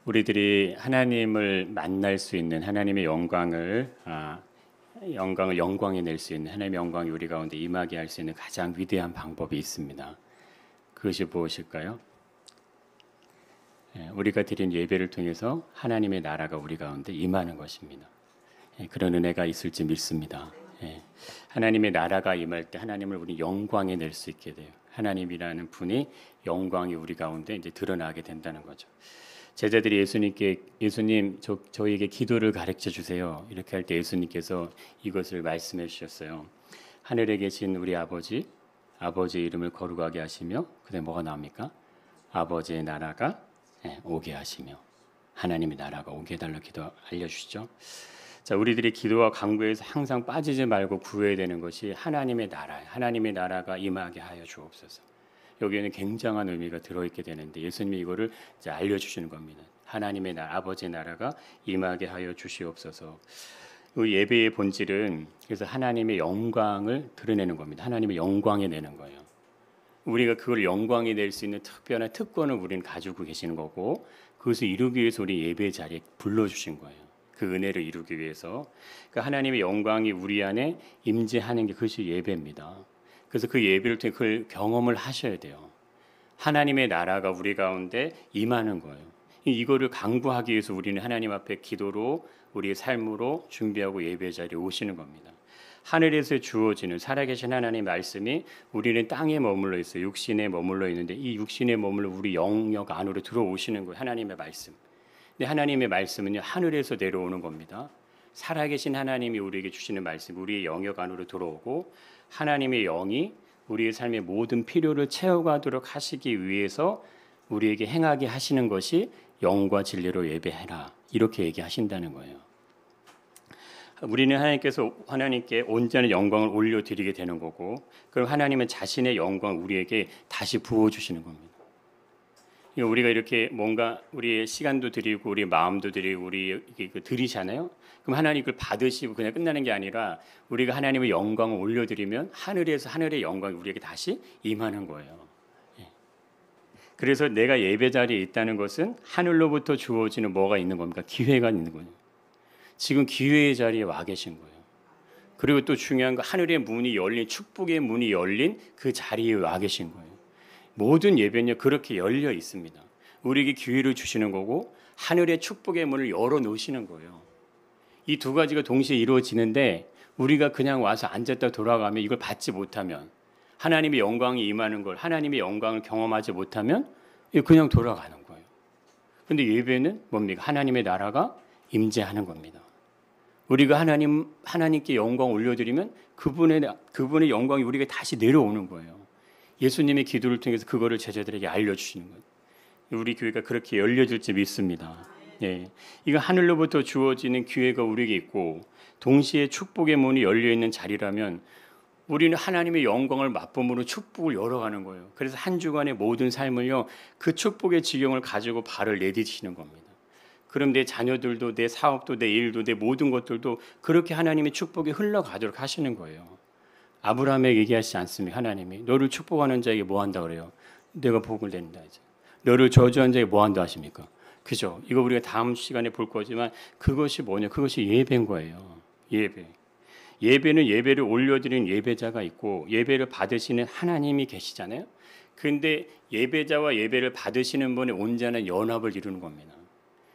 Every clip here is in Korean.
우리들이 하나님을 만날 수 있는 하나님의 영광에 낼 수 있는 하나님의 영광이 우리 가운데 임하게 할 수 있는 가장 위대한 방법이 있습니다. 그것이 무엇일까요? 우리가 드린 예배를 통해서 하나님의 나라가 우리 가운데 임하는 것입니다. 그런 은혜가 있을지 믿습니다. 하나님의 나라가 임할 때 하나님을 우리 영광에 낼 수 있게 돼요. 하나님이라는 분이 영광이 우리 가운데 이제 드러나게 된다는 거죠. 제자들이 예수님 저희에게 기도를 가르쳐 주세요. 이렇게 할 때 예수님께서 이것을 말씀해 주셨어요. 하늘에 계신 우리 아버지의 이름을 거룩하게 하시며 그다음에 뭐가 나옵니까? 아버지의 나라가 오게 하시며 하나님의 나라가 오게 해달라고 기도 알려주시죠. 자, 우리들이 기도와 간구에서 항상 빠지지 말고 구해야 되는 것이 하나님의 나라가 임하게 하여 주옵소서. 여기에는 굉장한 의미가 들어있게 되는데 예수님이 이거를 이제 알려주시는 겁니다. 하나님의 아버지의 나라가 임하게 하여 주시옵소서. 이 예배의 본질은 그래서 하나님의 영광을 드러내는 겁니다. 하나님의 영광에 내는 거예요. 우리가 그걸 영광이 낼 수 있는 특별한 특권을 우리는 가지고 계시는 거고 그것을 이루기 위해서 우리 예배 자리에 불러주신 거예요. 그 은혜를 이루기 위해서 그러니까 하나님의 영광이 우리 안에 임재하는 게 그것이 예배입니다. 그래서 그 예배를 통해 그걸 경험을 하셔야 돼요. 하나님의 나라가 우리 가운데 임하는 거예요. 이거를 강구하기 위해서 우리는 하나님 앞에 기도로 우리의 삶으로 준비하고 예배 자리에 오시는 겁니다. 하늘에서 주어지는 살아계신 하나님의 말씀이 우리는 땅에 머물러 있어요. 육신에 머물러 있는데 이 육신에 머물러 우리 영역 안으로 들어오시는 거예요. 하나님의 말씀. 근데 하나님의 말씀은요 하늘에서 내려오는 겁니다. 살아계신 하나님이 우리에게 주시는 말씀, 우리의 영역 안으로 들어오고 하나님의 영이 우리의 삶의 모든 필요를 채워가도록 하시기 위해서 우리에게 행하게 하시는 것이 영과 진리로 예배해라 이렇게 얘기하신다는 거예요. 우리는 하나님께 온전한 영광을 올려드리게 되는 거고 그럼 하나님은 자신의 영광을 우리에게 다시 부어주시는 겁니다. 우리가 이렇게 뭔가 우리의 시간도 드리고 우리 마음도 드리고 우리 드리잖아요. 그럼 하나님 그걸 받으시고 그냥 끝나는 게 아니라 우리가 하나님의 영광을 올려드리면 하늘의 영광이 우리에게 다시 임하는 거예요. 그래서 내가 예배 자리에 있다는 것은 하늘로부터 주어지는 뭐가 있는 겁니까? 기회가 있는 거예요. 지금 기회의 자리에 와 계신 거예요. 그리고 또 중요한 거 하늘의 문이 열린 축복의 문이 열린 그 자리에 와 계신 거예요. 모든 예배는요 그렇게 열려 있습니다. 우리에게 기회를 주시는 거고 하늘의 축복의 문을 열어 놓으시는 거예요. 이 두 가지가 동시에 이루어지는데 우리가 그냥 와서 앉았다 돌아가면 이걸 받지 못하면 하나님의 영광이 임하는 걸 하나님의 영광을 경험하지 못하면 그냥 돌아가는 거예요. 그런데 예배는 뭡니까? 하나님의 나라가 임재하는 겁니다. 우리가 하나님께 영광 올려드리면 그분의 영광이 우리에게 다시 내려오는 거예요. 예수님의 기도를 통해서 그거를 제자들에게 알려주시는 거예요. 우리 교회가 그렇게 열려질지 믿습니다. 이거 하늘로부터 주어지는 기회가 우리에게 있고 동시에 축복의 문이 열려있는 자리라면 우리는 하나님의 영광을 맛봄으로 축복을 열어가는 거예요. 그래서 한 주간의 모든 삶을요 그 축복의 지경을 가지고 발을 내디디시는 겁니다. 그럼 내 자녀들도 내 사업도 내 일도 내 모든 것들도 그렇게 하나님의 축복이 흘러가도록 하시는 거예요. 아브라함에게 얘기하시지 않습니까? 하나님이 너를 축복하는 자에게 뭐 한다 그래요? 내가 복을 낸다 이제. 너를 저주한 자에게 뭐 한다 하십니까? 그죠? 이거 우리가 다음 시간에 볼 거지만 그것이 뭐냐? 그것이 예배인 거예요. 예배는 예배를 올려드리는 예배자가 있고 예배를 받으시는 하나님이 계시잖아요. 그런데 예배자와 예배를 받으시는 분의 온전한 연합을 이루는 겁니다.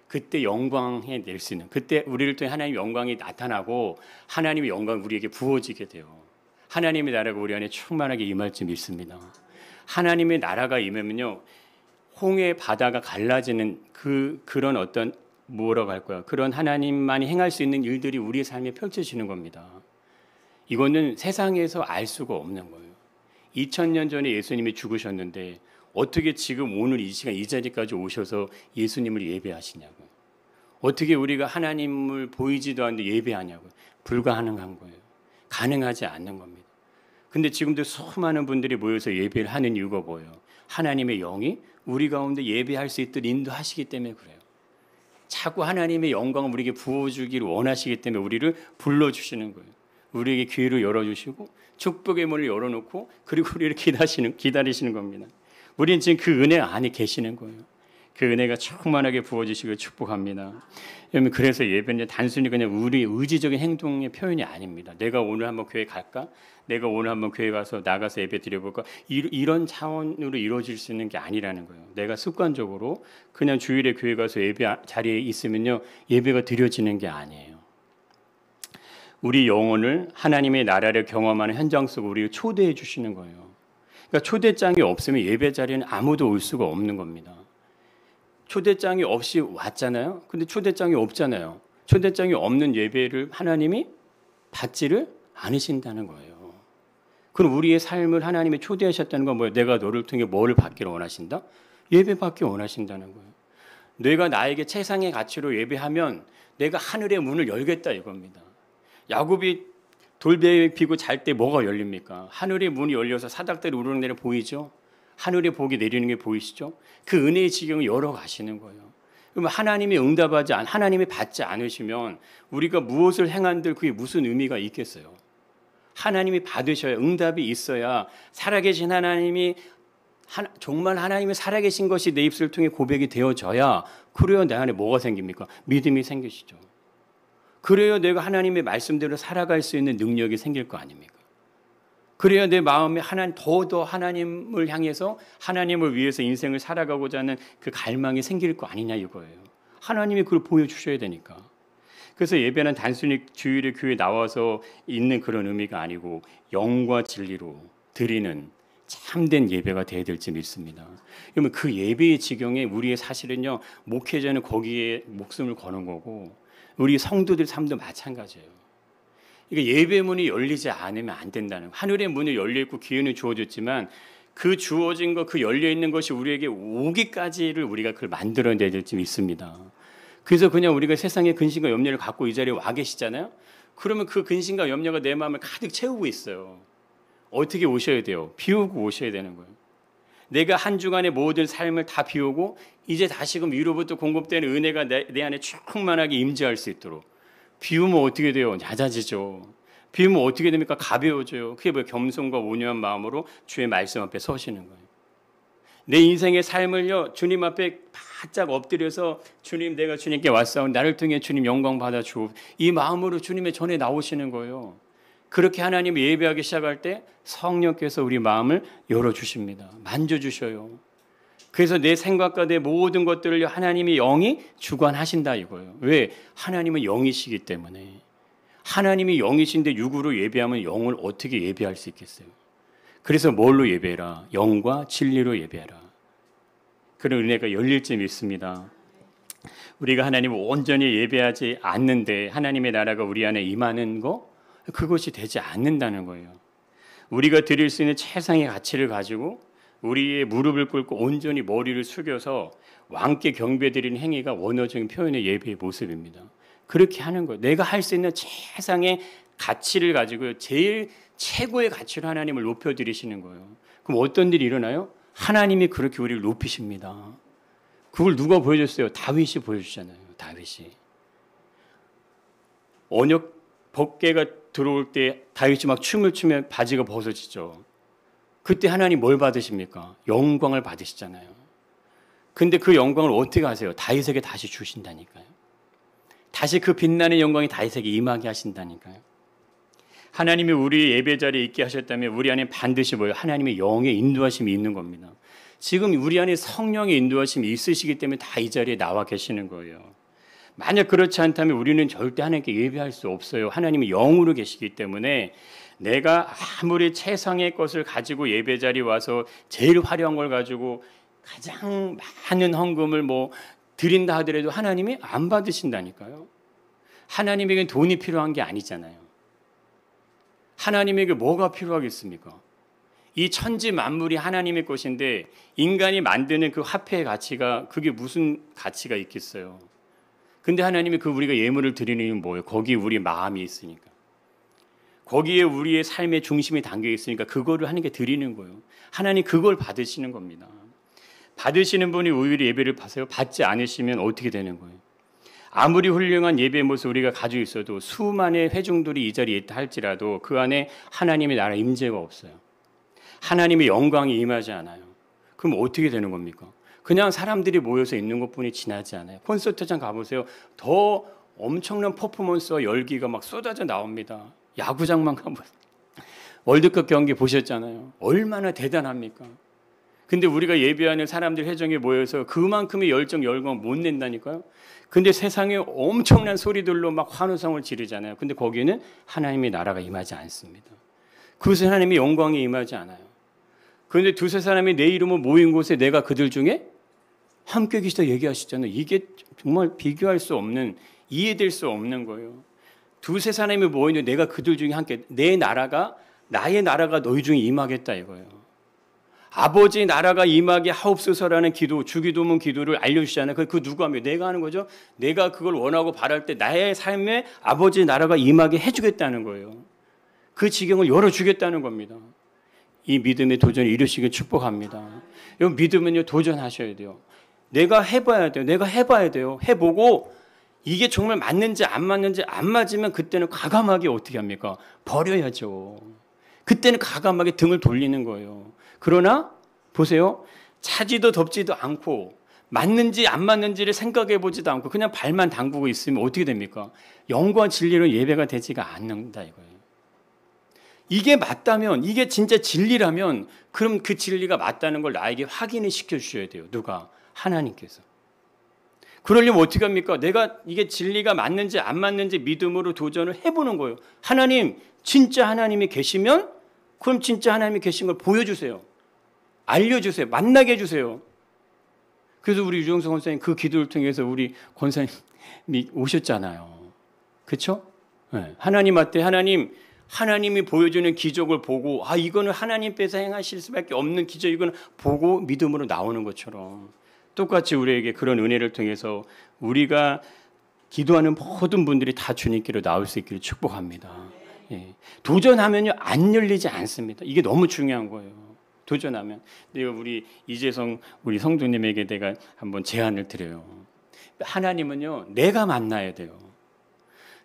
그때 영광에 낼 수 있는 그때 우리를 통해 하나님의 영광이 나타나고 하나님의 영광이 우리에게 부어지게 돼요. 하나님의 나라가 우리 안에 충만하게 임할지 믿습니다. 하나님의 나라가 임하면요 홍해 바다가 갈라지는 그런 어떤 뭐라고 할까요? 그런 하나님만이 행할 수 있는 일들이 우리의 삶에 펼쳐지는 겁니다. 이거는 세상에서 알 수가 없는 거예요. 2000년 전에 예수님이 죽으셨는데 어떻게 지금 오늘 이 시간 이 자리까지 오셔서 예수님을 예배하시냐고요. 어떻게 우리가 하나님을 보이지도 않는데 예배하냐고요. 불가능한 거예요. 가능하지 않는 겁니다. 근데 지금도 수많은 분들이 모여서 예배를 하는 이유가 뭐예요? 하나님의 영이 우리 가운데 예배할 수 있도록 인도하시기 때문에 그래요. 자꾸 하나님의 영광을 우리에게 부어주기를 원하시기 때문에 우리를 불러주시는 거예요. 우리에게 기회를 열어주시고 축복의 문을 열어놓고 그리고 우리를 기다리시는 겁니다. 우리는 지금 그 은혜 안에 계시는 거예요. 그 은혜가 충만하게 부어지시길 축복합니다. 여러분, 그래서 예배는 단순히 그냥 우리 의지적인 행동의 표현이 아닙니다. 내가 오늘 한번 교회 갈까? 내가 오늘 한번 교회 가서 나가서 예배 드려볼까? 이런 차원으로 이루어질 수 있는 게 아니라는 거예요. 내가 습관적으로 그냥 주일에 교회 가서 예배 자리에 있으면요, 예배가 드려지는 게 아니에요. 우리 영혼을 하나님의 나라를 경험하는 현장 속으로 우리를 초대해 주시는 거예요. 그러니까 초대장이 없으면 예배 자리에는 아무도 올 수가 없는 겁니다. 초대장이 없이 왔잖아요. 근데 초대장이 없잖아요. 초대장이 없는 예배를 하나님이 받지를 않으신다는 거예요. 그럼 우리의 삶을 하나님이 초대하셨다는 건 뭐예요? 내가 너를 통해 뭐를 받기를 원하신다? 예배 받기 원하신다는 거예요. 내가 나에게 최상의 가치로 예배하면 내가 하늘의 문을 열겠다 이겁니다. 야곱이 돌배 피고 잘 때 뭐가 열립니까? 하늘의 문이 열려서 사닥다리 우르르내려 보이죠? 하늘의 복이 내리는 게 보이시죠? 그 은혜의 지경을 열어가시는 거예요. 그럼 하나님이 응답하지 하나님이 받지 않으시면 우리가 무엇을 행한들 그게 무슨 의미가 있겠어요? 하나님이 받으셔야, 응답이 있어야, 살아계신 하나님이 정말 하나님이 살아계신 것이 내 입술을 통해 고백이 되어져야, 그래야 내 안에 뭐가 생깁니까? 믿음이 생기시죠. 그래야 내가 하나님의 말씀대로 살아갈 수 있는 능력이 생길 거 아닙니까? 그래야 내 마음에 더더 하나님을 향해서 하나님을 위해서 인생을 살아가고자 하는 그 갈망이 생길 거 아니냐 이거예요. 하나님이 그걸 보여주셔야 되니까. 그래서 예배는 단순히 주일에 교회에 나와서 있는 그런 의미가 아니고 영과 진리로 드리는 참된 예배가 되어야 될지 믿습니다. 그러면 그 예배의 지경에 우리의 사실은요, 목회자는 거기에 목숨을 거는 거고 우리 성도들 삶도 마찬가지예요. 그러니까 예배 문이 열리지 않으면 안 된다는 거예요. 하늘의 문이 열려있고 기회는 주어졌지만 그 주어진 것, 그 열려있는 것이 우리에게 오기까지를 우리가 그걸 만들어내야 될지 믿습니다. 그래서 그냥 우리가 세상에 근심과 염려를 갖고 이 자리에 와 계시잖아요. 그러면 그 근심과 염려가 내 마음을 가득 채우고 있어요. 어떻게 오셔야 돼요? 비우고 오셔야 되는 거예요. 내가 한 주간의 모든 삶을 다 비우고 이제 다시금 위로부터 공급되는 은혜가 내 안에 충만하게 임재할 수 있도록. 비우면 어떻게 돼요? 잦아지죠. 비우면 어떻게 됩니까? 가벼워져요. 그게 뭐예요? 겸손과 온유한 마음으로 주의 말씀 앞에 서시는 거예요. 내 인생의 삶을요, 주님 앞에 바짝 엎드려서 주님, 내가 주님께 왔사오니 나를 통해 주님 영광 받아 주옵. 이 마음으로 주님의 전에 나오시는 거예요. 그렇게 하나님을 예배하기 시작할 때 성령께서 우리 마음을 열어주십니다. 만져주셔요. 그래서 내 생각과 내 모든 것들을 하나님이 영이 주관하신다 이거예요. 왜? 하나님은 영이시기 때문에. 하나님이 영이신데 육으로 예배하면 영을 어떻게 예배할 수 있겠어요? 그래서 뭘로 예배해라? 영과 진리로 예배하라. 그런 은혜가 열릴지 믿습니다. 우리가 하나님을 온전히 예배하지 않는데 하나님의 나라가 우리 안에 임하는 거, 그것이 되지 않는다는 거예요. 우리가 드릴 수 있는 최상의 가치를 가지고 우리의 무릎을 꿇고 온전히 머리를 숙여서 왕께 경배드리는 행위가 원어적인 표현의 예배의 모습입니다. 그렇게 하는 거예요. 내가 할 수 있는 최상의 가치를 가지고 제일 최고의 가치로 하나님을 높여드리시는 거예요. 그럼 어떤 일이 일어나요? 하나님이 그렇게 우리를 높이십니다. 그걸 누가 보여줬어요? 다윗이 보여주잖아요. 다윗이. 언역 법궤가 들어올 때 다윗이 막 춤을 추면 바지가 벗어지죠. 그때 하나님 뭘 받으십니까? 영광을 받으시잖아요. 근데 그 영광을 어떻게 하세요? 다윗에게 다시 주신다니까요. 다시 그 빛나는 영광이 다윗에게 임하게 하신다니까요. 하나님이 우리 예배 자리에 있게 하셨다면 우리 안에 반드시 뭐예요? 하나님의 영의 인도하심이 있는 겁니다. 지금 우리 안에 성령의 인도하심이 있으시기 때문에 다 이 자리에 나와 계시는 거예요. 만약 그렇지 않다면 우리는 절대 하나님께 예배할 수 없어요. 하나님이 영으로 계시기 때문에 내가 아무리 최상의 것을 가지고 예배 자리에 와서 제일 화려한 걸 가지고 가장 많은 헌금을 드린다 하더라도 하나님이 안 받으신다니까요. 하나님에게 돈이 필요한 게 아니잖아요. 하나님에게 뭐가 필요하겠습니까? 이 천지 만물이 하나님의 것인데 인간이 만드는 그 화폐의 가치가 그게 무슨 가치가 있겠어요? 근데 하나님이 우리가 예물을 드리는 이유는 뭐예요? 거기에 우리 마음이 있으니까. 거기에 우리의 삶의 중심이 담겨 있으니까 그거를 하나님께 드리는 거예요. 하나님 그걸 받으시는 겁니다. 받으시는 분이 오히려 예배를 받아요. 받지 않으시면 어떻게 되는 거예요? 아무리 훌륭한 예배의 모습 우리가 가지고 있어도 수만의 회중들이 이 자리에 있다 할지라도 그 안에 하나님의 나라 임재가 없어요. 하나님의 영광이 임하지 않아요. 그럼 어떻게 되는 겁니까? 그냥 사람들이 모여서 있는 것뿐이 지나지 않아요. 콘서트장 가보세요. 더 엄청난 퍼포먼스와 열기가 막 쏟아져 나옵니다. 야구장만 가보세요. 월드컵 경기 보셨잖아요. 얼마나 대단합니까? 근데 우리가 예배하는 사람들 회중에 모여서 그만큼의 열정, 열광 못 낸다니까요. 근데 세상에 엄청난 소리들로 막 환호성을 지르잖아요. 근데 거기는 하나님의 나라가 임하지 않습니다. 그것은 하나님의 영광이 임하지 않아요. 그런데 두세 사람이 내 이름으로 모인 곳에 내가 그들 중에 함께 계시다 얘기하시잖아요. 이게 정말 비교할 수 없는, 이해될 수 없는 거예요. 두세 사람이 모이는데 내가 그들 중에 함께, 내 나라가, 나의 나라가 너희 중에 임하겠다 이거예요. 아버지 나라가 임하게 하옵소서라는 기도, 주기도문 기도를 알려주시잖아요. 그 누가 하면 내가 하는 거죠. 내가 그걸 원하고 바랄 때 나의 삶에 아버지 나라가 임하게 해주겠다는 거예요. 그 지경을 열어주겠다는 겁니다. 이 믿음의 도전을 이루시길 축복합니다. 여러분 믿으면요 도전하셔야 돼요. 내가 해봐야 돼요. 내가 해봐야 돼요. 해보고 이게 정말 맞는지 안 맞는지 안 맞으면 그때는 과감하게 어떻게 합니까? 버려야죠. 그때는 과감하게 등을 돌리는 거예요. 그러나 보세요. 차지도 덥지도 않고 맞는지 안 맞는지를 생각해 보지도 않고 그냥 발만 담그고 있으면 어떻게 됩니까? 영과 진리로 예배가 되지가 않는다 이거예요. 이게 맞다면, 이게 진짜 진리라면 그럼 그 진리가 맞다는 걸 나에게 확인을 시켜주셔야 돼요. 누가? 하나님께서. 그러려면 어떻게 합니까? 내가 이게 진리가 맞는지 안 맞는지 믿음으로 도전을 해보는 거예요. 하나님, 진짜 하나님이 계시면 그럼 진짜 하나님이 계신 걸 보여주세요. 알려주세요. 만나게 해주세요. 그래서 우리 유정성 권사님 그 기도를 통해서 우리 권사님이 오셨잖아요. 그렇죠? 네. 하나님한테 하나님이 보여주는 기적을 보고 이거는 하나님께서 행하실 수밖에 없는 기적, 이거는 보고 믿음으로 나오는 것처럼 똑같이 우리에게 그런 은혜를 통해서 우리가 기도하는 모든 분들이 다 주님께로 나올 수 있기를 축복합니다. 예. 도전하면요 안 열리지 않습니다. 이게 너무 중요한 거예요. 도전하면. 내가 우리 이재성 우리 성도님에게 내가 한번 제안을 드려요. 하나님은요 내가 만나야 돼요.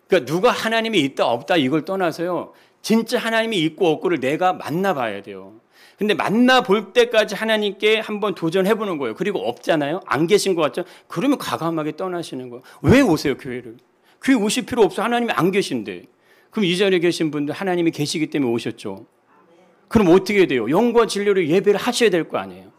그러니까 누가 하나님이 있다 없다 이걸 떠나서요 진짜 하나님이 있고 없고를 내가 만나봐야 돼요. 근데 만나볼 때까지 하나님께 한번 도전해보는 거예요. 그리고 없잖아요. 안 계신 것 같죠? 그러면 과감하게 떠나시는 거예요. 왜 오세요 교회를? 교회 오실 필요 없어. 하나님이 안 계신데. 그럼 이 자리에 계신 분들 하나님이 계시기 때문에 오셨죠. 그럼 어떻게 돼요? 영과 진리로 예배를 하셔야 될 거 아니에요.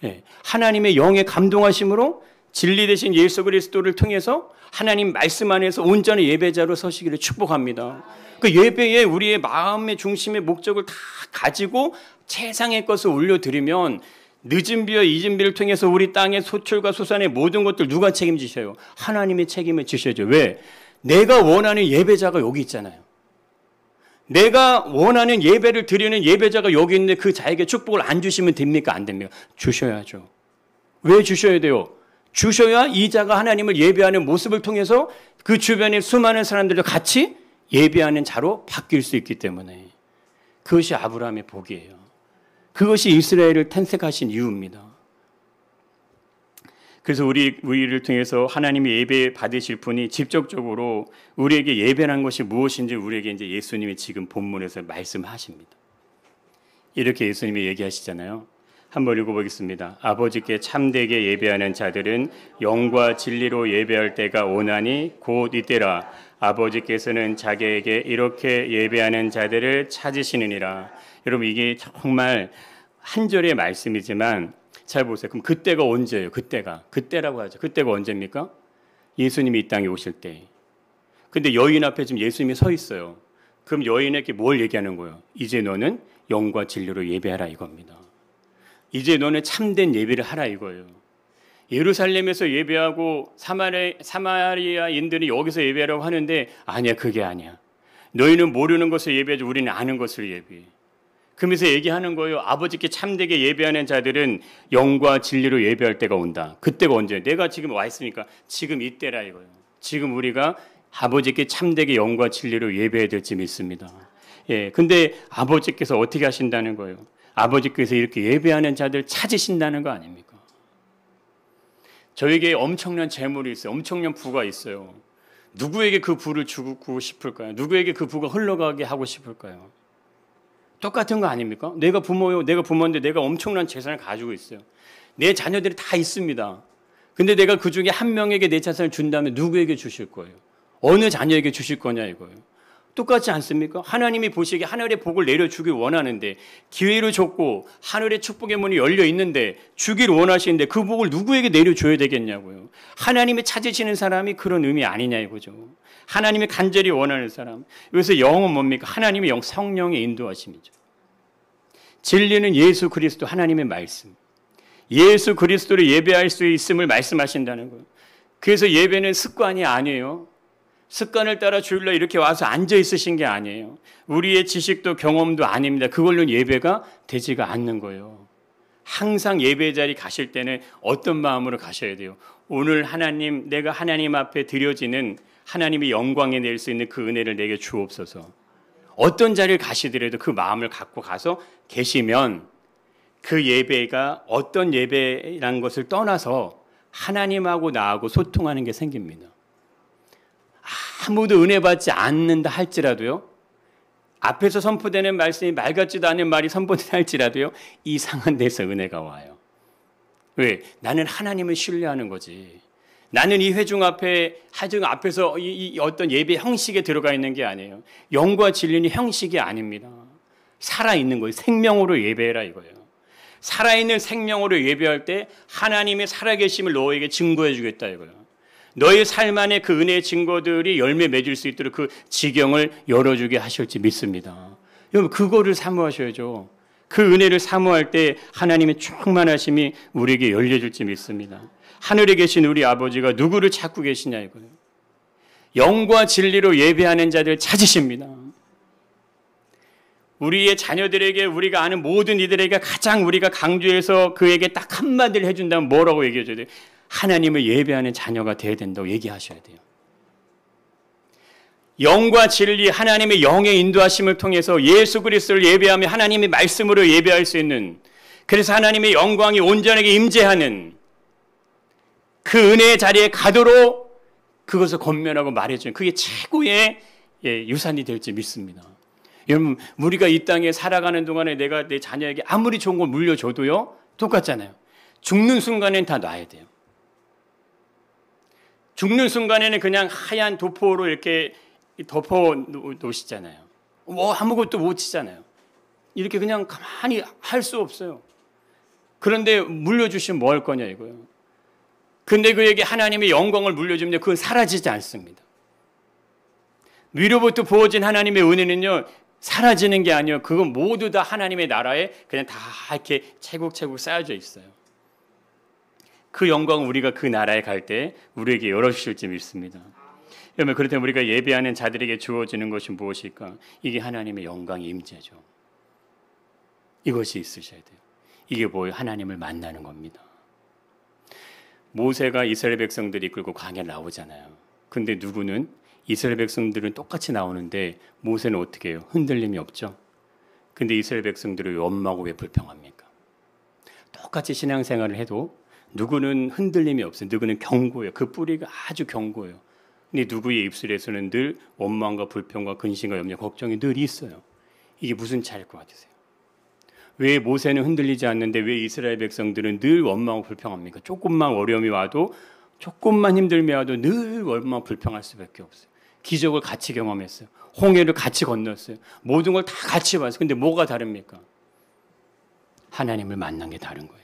예. 하나님의 영의 감동하심으로 진리 되신 예수 그리스도를 통해서 하나님 말씀 안에서 온전히 예배자로 서시기를 축복합니다. 그 예배에 우리의 마음의 중심의 목적을 다 가지고 최상의 것을 올려드리면 늦은 비와 잊은 비를 통해서 우리 땅의 소출과 소산의 모든 것들 누가 책임지셔요? 하나님이 책임을 지셔야죠. 왜? 내가 원하는 예배자가 여기 있잖아요. 내가 원하는 예배를 드리는 예배자가 여기 있는데 그 자에게 축복을 안 주시면 됩니까? 안 됩니까? 주셔야죠. 왜 주셔야 돼요? 주셔야 이 자가 하나님을 예배하는 모습을 통해서 그 주변의 수많은 사람들도 같이 예배하는 자로 바뀔 수 있기 때문에 그것이 아브라함의 복이에요. 그것이 이스라엘을 탄생하신 이유입니다. 그래서 우리를 통해서 하나님의 예배 받으실 분이 직접적으로 우리에게 예배라는 것이 무엇인지 우리에게 이제 예수님이 지금 본문에서 말씀하십니다. 이렇게 예수님이 얘기하시잖아요. 한번 읽어보겠습니다. 아버지께 참되게 예배하는 자들은 영과 진리로 예배할 때가 오나니 곧 이때라. 아버지께서는 자기에게 이렇게 예배하는 자들을 찾으시느니라. 여러분 이게 정말 한 절의 말씀이지만 잘 보세요. 그럼 그때가 언제예요? 그때라고 하죠. 그때가 언제입니까? 예수님이 이 땅에 오실 때. 근데 여인 앞에 지금 예수님이 서 있어요. 그럼 여인에게 뭘 얘기하는 거예요? 이제 너는 영과 진리로 예배하라 이겁니다. 이제 너는 참된 예배를 하라 이거예요. 예루살렘에서 예배하고 사마리아인들이 여기서 예배하라고 하는데 아니야 그게 아니야. 너희는 모르는 것을 예배하지 우리는 아는 것을 예배해. 그러면서 얘기하는 거예요. 아버지께 참되게 예배하는 자들은 영과 진리로 예배할 때가 온다. 그때가 언제예요? 내가 지금 와 있으니까 지금 이때라 이거예요. 지금 우리가 아버지께 참되게 영과 진리로 예배해야 될지 믿습니다. 예, 근데 아버지께서 어떻게 하신다는 거예요? 아버지께서 이렇게 예배하는 자들 찾으신다는 거 아닙니까? 저에게 엄청난 재물이 있어요. 엄청난 부가 있어요. 누구에게 그 부를 주고 싶을까요? 누구에게 그 부가 흘러가게 하고 싶을까요? 똑같은 거 아닙니까? 내가 부모요. 내가 부모인데 내가 엄청난 재산을 가지고 있어요. 내 자녀들이 다 있습니다. 근데 내가 그 중에 한 명에게 내 자산을 준다면 누구에게 주실 거예요? 어느 자녀에게 주실 거냐 이거예요. 똑같지 않습니까? 하나님이 보시기에 하늘의 복을 내려주길 원하는데 기회를 줬고 하늘의 축복의 문이 열려 있는데 주기를 원하시는데 그 복을 누구에게 내려줘야 되겠냐고요. 하나님이 찾으시는 사람이 그런 의미 아니냐 이거죠. 하나님이 간절히 원하는 사람. 여기서 영은 뭡니까? 하나님의 영, 성령의 인도하심이죠. 진리는 예수 그리스도 하나님의 말씀. 예수 그리스도를 예배할 수 있음을 말씀하신다는 거예요. 그래서 예배는 습관이 아니에요. 습관을 따라 주일날 이렇게 와서 앉아 있으신 게 아니에요. 우리의 지식도 경험도 아닙니다. 그걸로 예배가 되지가 않는 거예요. 항상 예배 자리 가실 때는 어떤 마음으로 가셔야 돼요? 오늘 하나님, 내가 하나님 앞에 드려지는 하나님의 영광에 낼 수 있는 그 은혜를 내게 주옵소서. 어떤 자리를 가시더라도 그 마음을 갖고 가서 계시면 그 예배가 어떤 예배라는 것을 떠나서 하나님하고 나하고 소통하는 게 생깁니다. 아무도 은혜 받지 않는다 할지라도요, 앞에서 선포되는 말씀이 말 같지도 않은 말이 선포된다 할지라도요, 이상한 데서 은혜가 와요. 왜? 나는 하나님을 신뢰하는 거지. 나는 이 회중 앞에서 이 어떤 예배 형식에 들어가 있는 게 아니에요. 영과 진리는 형식이 아닙니다. 살아있는 거예요. 생명으로 예배해라 이거예요. 살아있는 생명으로 예배할 때 하나님의 살아계심을 너에게 증거해 주겠다 이거예요. 너의 삶 안에 그 은혜의 증거들이 열매 맺을 수 있도록 그 지경을 열어주게 하실지 믿습니다. 여러분 그거를 사모하셔야죠. 그 은혜를 사모할 때 하나님의 충만하심이 우리에게 열려질지 믿습니다. 하늘에 계신 우리 아버지가 누구를 찾고 계시냐 이거예요. 영과 진리로 예배하는 자들 찾으십니다. 우리의 자녀들에게 우리가 아는 모든 이들에게 가장 우리가 강조해서 그에게 딱 한마디를 해준다면 뭐라고 얘기해줘야 돼요? 하나님을 예배하는 자녀가 되어야 된다고 얘기하셔야 돼요. 영과 진리, 하나님의 영의 인도하심을 통해서 예수 그리스도를 예배하며 하나님의 말씀으로 예배할 수 있는, 그래서 하나님의 영광이 온전하게 임재하는 그 은혜의 자리에 가도록 그것을 권면하고 말해주는, 그게 최고의 유산이 될지 믿습니다. 여러분, 우리가 이 땅에 살아가는 동안에 내가 내 자녀에게 아무리 좋은 걸 물려줘도요, 똑같잖아요. 죽는 순간엔 다 놔야 돼요. 죽는 순간에는 그냥 하얀 도포로 이렇게 덮어 놓으시잖아요. 뭐 아무것도 못 치잖아요. 이렇게 그냥 가만히 할 수 없어요. 그런데 물려주시면 뭐 할 거냐 이거예요. 근데 그에게 하나님의 영광을 물려주면 그건 사라지지 않습니다. 위로부터 부어진 하나님의 은혜는요, 사라지는 게 아니에요. 그건 모두 다 하나님의 나라에 그냥 다 이렇게 차곡차곡 쌓여져 있어요. 그 영광을 우리가 그 나라에 갈 때 우리에게 열어주실지 믿습니다. 여러분, 그렇다면 우리가 예배하는 자들에게 주어지는 것이 무엇일까? 이게 하나님의 영광의 임재죠. 이것이 있으셔야 돼요. 이게 뭐예요? 하나님을 만나는 겁니다. 모세가 이스라엘 백성들이 이끌고 광야에 나오잖아요. 근데 누구는 이스라엘 백성들은 똑같이 나오는데 모세는 어떻게 해요? 흔들림이 없죠. 근데 이스라엘 백성들이 원망하고 왜 불평합니까? 똑같이 신앙생활을 해도 누구는 흔들림이 없어요. 누구는 견고해요. 그 뿌리가 아주 견고해요. 근데 누구의 입술에서는 늘 원망과 불평과 근심과 염려, 걱정이 늘 있어요. 이게 무슨 차이일 것 같으세요? 왜 모세는 흔들리지 않는데 왜 이스라엘 백성들은 늘 원망하고 불평합니까? 조금만 어려움이 와도, 조금만 힘듦이 와도 늘 원망하고 불평할 수밖에 없어요. 기적을 같이 경험했어요. 홍해를 같이 건넜어요. 모든 걸 다 같이 봤어요. 근데 뭐가 다릅니까? 하나님을 만난 게 다른 거예요.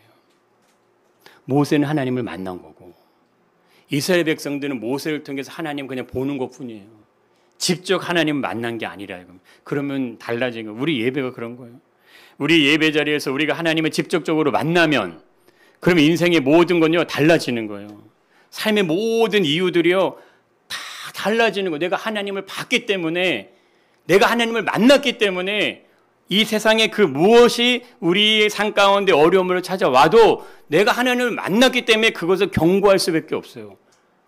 모세는 하나님을 만난 거고, 이스라엘 백성들은 모세를 통해서 하나님 그냥 보는 것뿐이에요. 직접 하나님을 만난 게 아니라. 그러면 달라진 거예요. 우리 예배가 그런 거예요. 우리 예배 자리에서 우리가 하나님을 직접적으로 만나면 그러면 인생의 모든 건요 달라지는 거예요. 삶의 모든 이유들이요 다 달라지는 거예요. 내가 하나님을 봤기 때문에, 내가 하나님을 만났기 때문에 이 세상에 그 무엇이 우리의 삶 가운데 어려움을 찾아와도 내가 하나님을 만났기 때문에 그것을 경고할 수밖에 없어요.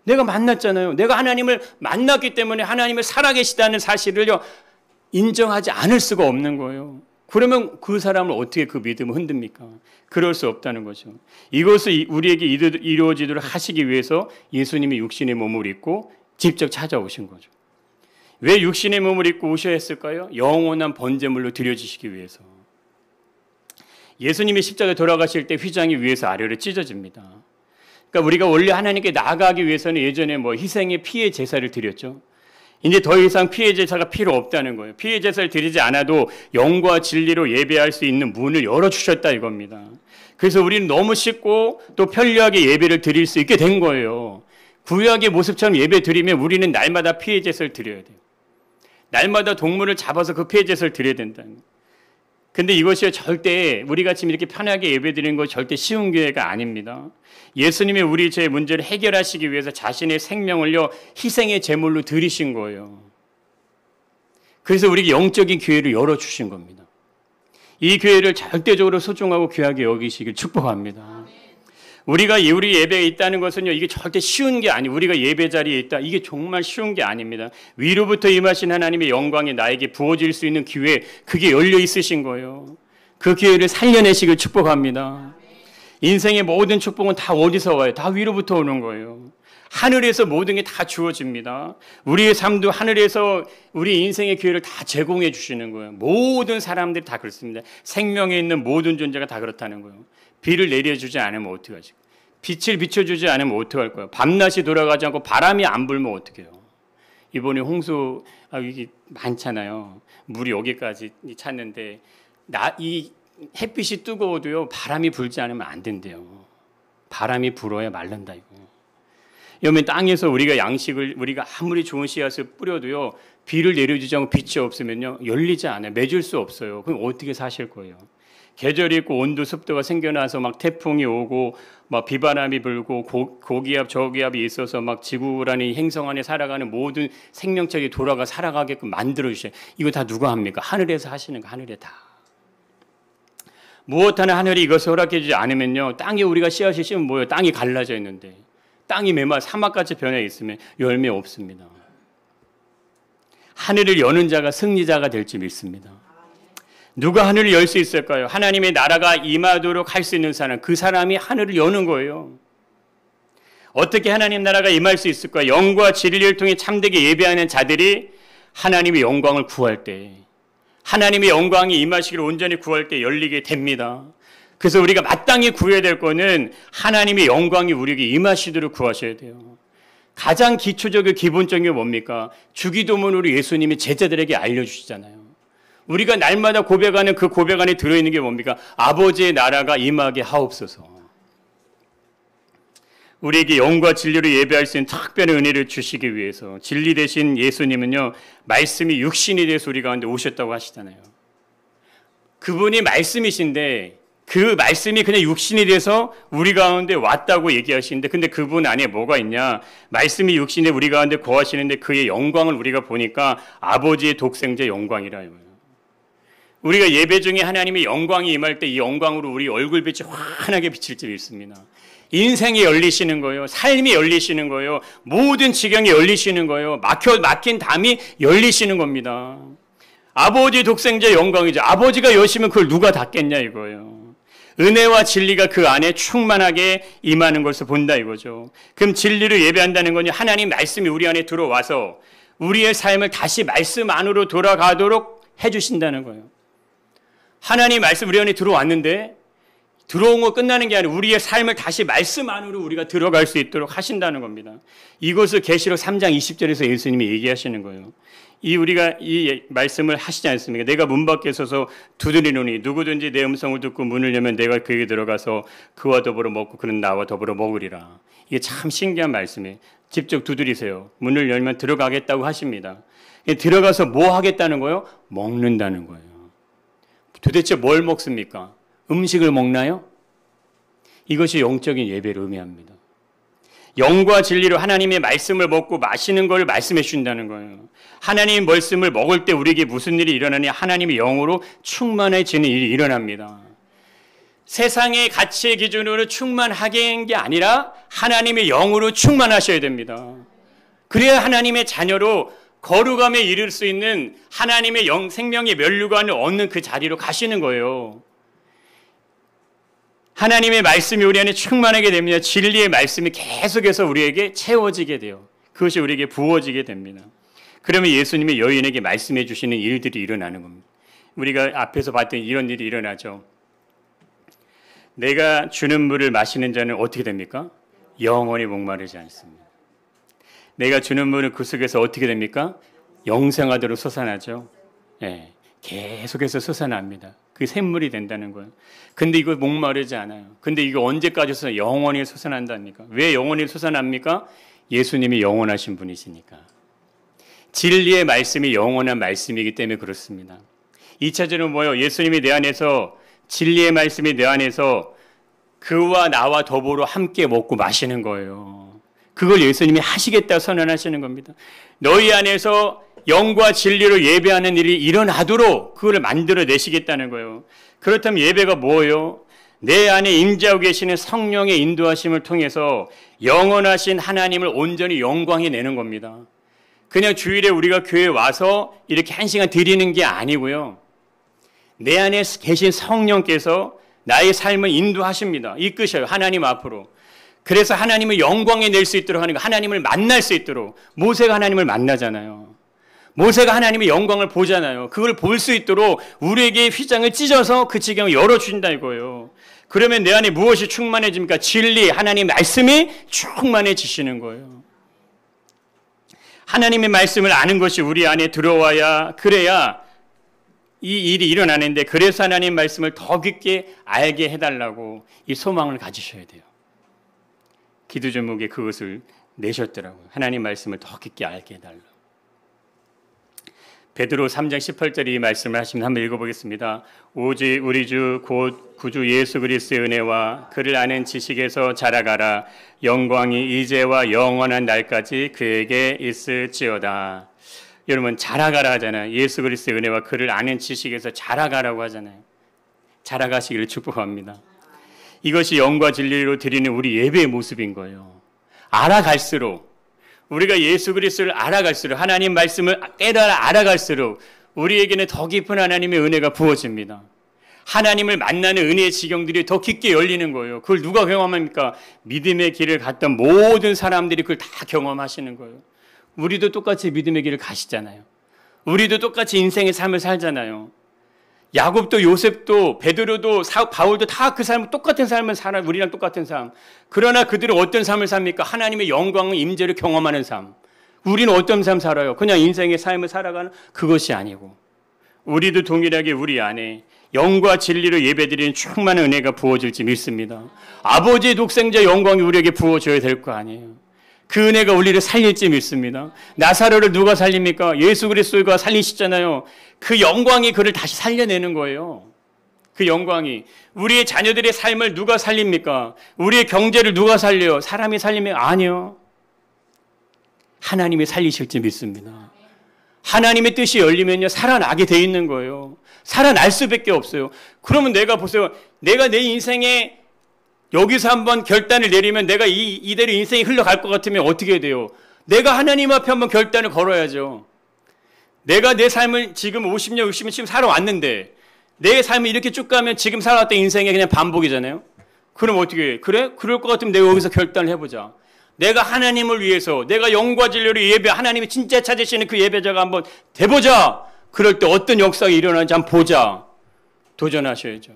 내가 만났잖아요. 내가 하나님을 만났기 때문에 하나님을 살아계시다는 사실을요 인정하지 않을 수가 없는 거예요. 그러면 그 사람을 어떻게 그 믿음을 흔듭니까? 그럴 수 없다는 거죠. 이것을 우리에게 이루어지도록 하시기 위해서 예수님이 육신의 몸을 입고 직접 찾아오신 거죠. 왜 육신의 몸을 입고 오셔야 했을까요? 영원한 번제물로 드려지시기 위해서. 예수님이 십자가에 돌아가실 때 휘장이 위에서 아래로 찢어집니다. 그러니까 우리가 원래 하나님께 나아가기 위해서는 예전에 뭐 희생의 피의 제사를 드렸죠. 이제 더 이상 피의 제사가 필요 없다는 거예요. 피의 제사를 드리지 않아도 영과 진리로 예배할 수 있는 문을 열어주셨다 이겁니다. 그래서 우리는 너무 쉽고 또 편리하게 예배를 드릴 수 있게 된 거예요. 구약의 모습처럼 예배 드리면 우리는 날마다 피의 제사를 드려야 돼요. 날마다 동물을 잡아서 그 피의 제사를 드려야 된다는 거예요. 근데 이것이 절대 우리가 지금 이렇게 편하게 예배 드리는 거 절대 쉬운 기회가 아닙니다. 예수님이 우리 죄의 문제를 해결하시기 위해서 자신의 생명을요 희생의 제물로 드리신 거예요. 그래서 우리에게 영적인 기회를 열어주신 겁니다. 이 기회를 절대적으로 소중하고 귀하게 여기시길 축복합니다. 우리 예배에 있다는 것은요 이게 절대 쉬운 게 아니에요. 우리가 예배 자리에 있다 이게 정말 쉬운 게 아닙니다. 위로부터 임하신 하나님의 영광이 나에게 부어질 수 있는 기회 그게 열려 있으신 거예요. 그 기회를 살려내시길 축복합니다. 인생의 모든 축복은 다 어디서 와요? 다 위로부터 오는 거예요. 하늘에서 모든 게 다 주어집니다. 우리의 삶도 하늘에서 우리 인생의 기회를 다 제공해 주시는 거예요. 모든 사람들이 다 그렇습니다. 생명에 있는 모든 존재가 다 그렇다는 거예요. 비를 내려주지 않으면 어떡하지? 빛을 비춰주지 않으면 어떡할 거예요? 밤낮이 돌아가지 않고 바람이 안 불면 어떡해요? 이번에 홍수 이게 많잖아요. 물이 여기까지 찼는데 이 햇빛이 뜨거워도요 바람이 불지 않으면 안 된대요. 바람이 불어야 말른다 이거. 여러분 땅에서 우리가 양식을 우리가 아무리 좋은 씨앗을 뿌려도요 비를 내려주지 않고 빛이 없으면요 열리지 않아요. 맺을 수 없어요. 그럼 어떻게 사실 거예요? 계절이 있고 온도 습도가 생겨나서 막 태풍이 오고 막 비바람이 불고 고기압 저기압이 있어서 막 지구라는 행성 안에 살아가는 모든 생명체가 돌아가 살아가게끔 만들어 주셔요. 이거 다 누가 합니까? 하늘에서 하시는 거 하늘에 다. 무엇 하나 하늘이 이것을 허락해 주지 않으면요 땅에 우리가 씨앗이 심으면 뭐예요? 땅이 갈라져 있는데 땅이 메마 사막같이 변해 있으면 열매 없습니다. 하늘을 여는 자가 승리자가 될지 믿습니다. 누가 하늘을 열 수 있을까요? 하나님의 나라가 임하도록 할 수 있는 사람, 그 사람이 하늘을 여는 거예요. 어떻게 하나님 나라가 임할 수 있을까요? 영과 진리를 통해 참되게 예배하는 자들이 하나님의 영광을 구할 때, 하나님의 영광이 임하시기를 온전히 구할 때 열리게 됩니다. 그래서 우리가 마땅히 구해야 될 거는 하나님의 영광이 우리에게 임하시도록 구하셔야 돼요. 가장 기초적이고 기본적인 게 뭡니까? 주기도문으로 예수님이 제자들에게 알려주시잖아요. 우리가 날마다 고백하는 그 고백 안에 들어있는 게 뭡니까? 아버지의 나라가 임하게 하옵소서. 우리에게 영과 진리로 예배할 수 있는 특별한 은혜를 주시기 위해서 진리 대신 예수님은요 말씀이 육신이 돼서 우리 가운데 오셨다고 하시잖아요. 그분이 말씀이신데 그 말씀이 그냥 육신이 돼서 우리 가운데 왔다고 얘기하시는데 근데 그분 안에 뭐가 있냐? 말씀이 육신에 우리 가운데 거하시는데 그의 영광을 우리가 보니까 아버지의 독생자 영광이라 이거예요. 우리가 예배 중에 하나님의 영광이 임할 때 이 영광으로 우리 얼굴빛이 환하게 비칠 줄 믿습니다. 인생이 열리시는 거예요. 삶이 열리시는 거예요. 모든 지경이 열리시는 거예요. 막힌 담이 열리시는 겁니다. 아버지 독생자 영광이죠. 아버지가 여시면 그걸 누가 닫겠냐 이거예요. 은혜와 진리가 그 안에 충만하게 임하는 것을 본다 이거죠. 그럼 진리를 예배한다는 건 하나님 말씀이 우리 안에 들어와서 우리의 삶을 다시 말씀 안으로 돌아가도록 해주신다는 거예요. 하나님 말씀 우리 안에 들어왔는데 들어온 거 끝나는 게 아니라 우리의 삶을 다시 말씀 안으로 우리가 들어갈 수 있도록 하신다는 겁니다. 이것을 계시록 3장 20절에서 예수님이 얘기하시는 거예요. 우리가 이 말씀을 하시지 않습니까? 내가 문 밖에 서서 두드리노니 누구든지 내 음성을 듣고 문을 열면 내가 그에게 들어가서 그와 더불어 먹고 그는 나와 더불어 먹으리라. 이게 참 신기한 말씀이에요. 직접 두드리세요. 문을 열면 들어가겠다고 하십니다. 들어가서 뭐 하겠다는 거예요? 먹는다는 거예요. 도대체 뭘 먹습니까? 음식을 먹나요? 이것이 영적인 예배를 의미합니다. 영과 진리로 하나님의 말씀을 먹고 마시는 걸 말씀해 주신다는 거예요. 하나님의 말씀을 먹을 때 우리에게 무슨 일이 일어나냐? 하나님의 영으로 충만해지는 일이 일어납니다. 세상의 가치의 기준으로 충만하게 한 게 아니라 하나님의 영으로 충만하셔야 됩니다. 그래야 하나님의 자녀로 거룩함에 이를 수 있는 하나님의 생명의 면류관을 얻는 그 자리로 가시는 거예요. 하나님의 말씀이 우리 안에 충만하게 됩니다. 진리의 말씀이 계속해서 우리에게 채워지게 돼요. 그것이 우리에게 부어지게 됩니다. 그러면 예수님이 여인에게 말씀해 주시는 일들이 일어나는 겁니다. 우리가 앞에서 봤던 이런 일이 일어나죠. 내가 주는 물을 마시는 자는 어떻게 됩니까? 영원히 목마르지 않습니다. 내가 주는 물은 그 속에서 어떻게 됩니까? 영생하도록 솟아나죠. 예, 계속해서 솟아납니다. 그 샘물이 된다는 거예요. 근데 이거 목마르지 않아요. 근데 이거 언제까지 솟아? 영원히 솟아난답니까? 왜 영원히 솟아납니까? 예수님이 영원하신 분이시니까. 진리의 말씀이 영원한 말씀이기 때문에 그렇습니다. 2차적으로 뭐예요? 예수님이 내 안에서, 진리의 말씀이 내 안에서 그와 나와 더불어 함께 먹고 마시는 거예요. 그걸 예수님이 하시겠다 선언하시는 겁니다. 너희 안에서 영과 진리로 예배하는 일이 일어나도록 그걸 만들어내시겠다는 거예요. 그렇다면 예배가 뭐예요? 내 안에 임재하고 계시는 성령의 인도하심을 통해서 영원하신 하나님을 온전히 영광해 내는 겁니다. 그냥 주일에 우리가 교회에 와서 이렇게 1시간 드리는 게 아니고요. 내 안에 계신 성령께서 나의 삶을 인도하십니다. 이끄셔요. 하나님 앞으로. 그래서 하나님을 영광에 낼 수 있도록 하는 거, 하나님을 만날 수 있도록. 모세가 하나님을 만나잖아요. 모세가 하나님의 영광을 보잖아요. 그걸 볼 수 있도록 우리에게 휘장을 찢어서 그 지경을 열어주신다 이거예요. 그러면 내 안에 무엇이 충만해집니까? 진리, 하나님 말씀이 충만해지시는 거예요. 하나님의 말씀을 아는 것이 우리 안에 들어와야, 그래야 이 일이 일어나는데, 그래서 하나님 말씀을 더 깊게 알게 해달라고 이 소망을 가지셔야 돼요. 기도 제목에 그것을 내셨더라고요. 하나님 말씀을 더 깊게 알게 해달라고. 베드로 3장 18절에 이 말씀을 하시면 한번 읽어보겠습니다. 오직 우리 주 곧 구주 예수 그리스도의 은혜와 그를 아는 지식에서 자라가라. 영광이 이제와 영원한 날까지 그에게 있을지어다. 여러분, 자라가라 하잖아요. 예수 그리스도의 은혜와 그를 아는 지식에서 자라가라고 하잖아요. 자라가시기를 축복합니다. 이것이 영과 진리로 드리는 우리 예배의 모습인 거예요. 알아갈수록, 우리가 예수 그리스도를 알아갈수록, 하나님 말씀을 깨달아 알아갈수록 우리에게는 더 깊은 하나님의 은혜가 부어집니다. 하나님을 만나는 은혜의 지경들이 더 깊게 열리는 거예요. 그걸 누가 경험합니까? 믿음의 길을 갔던 모든 사람들이 그걸 다 경험하시는 거예요. 우리도 똑같이 믿음의 길을 가시잖아요. 우리도 똑같이 인생의 삶을 살잖아요. 야곱도 요셉도 베드로도 바울도 다 그 삶을, 똑같은 삶을 살아요. 우리랑 똑같은 삶. 그러나 그들은 어떤 삶을 삽니까? 하나님의 영광과 임재를 경험하는 삶. 우리는 어떤 삶 살아요? 그냥 인생의 삶을 살아가는 그것이 아니고, 우리도 동일하게 우리 안에 영과 진리로 예배드리는 충만한 은혜가 부어질지 믿습니다. 아버지의 독생자 영광이 우리에게 부어져야 될 거 아니에요. 그 은혜가 우리를 살릴지 믿습니다. 나사로를 누가 살립니까? 예수 그리스도가 살리시잖아요. 그 영광이 그를 다시 살려내는 거예요. 그 영광이. 우리의 자녀들의 삶을 누가 살립니까? 우리의 경제를 누가 살려요? 사람이 살리면 아니요. 하나님이 살리실지 믿습니다. 하나님의 뜻이 열리면요, 살아나게 돼 있는 거예요. 살아날 수밖에 없어요. 그러면 내가 보세요. 내가 내 인생에 여기서 한번 결단을 내리면 내가 이대로 인생이 흘러갈 것 같으면 어떻게 돼요? 내가 하나님 앞에 한번 결단을 걸어야죠. 내가 내 삶을 지금 50년, 60년 지금 살아왔는데 내 삶을 이렇게 쭉 가면 지금 살아왔던 인생이 그냥 반복이잖아요. 그럼 어떻게 해? 그래? 그럴 것 같으면 내가 여기서 결단을 해보자. 내가 하나님을 위해서, 내가 영과 진리로 예배, 하나님이 진짜 찾으시는 그 예배자가 한번 돼보자. 그럴 때 어떤 역사가 일어나는지 한번 보자. 도전하셔야죠.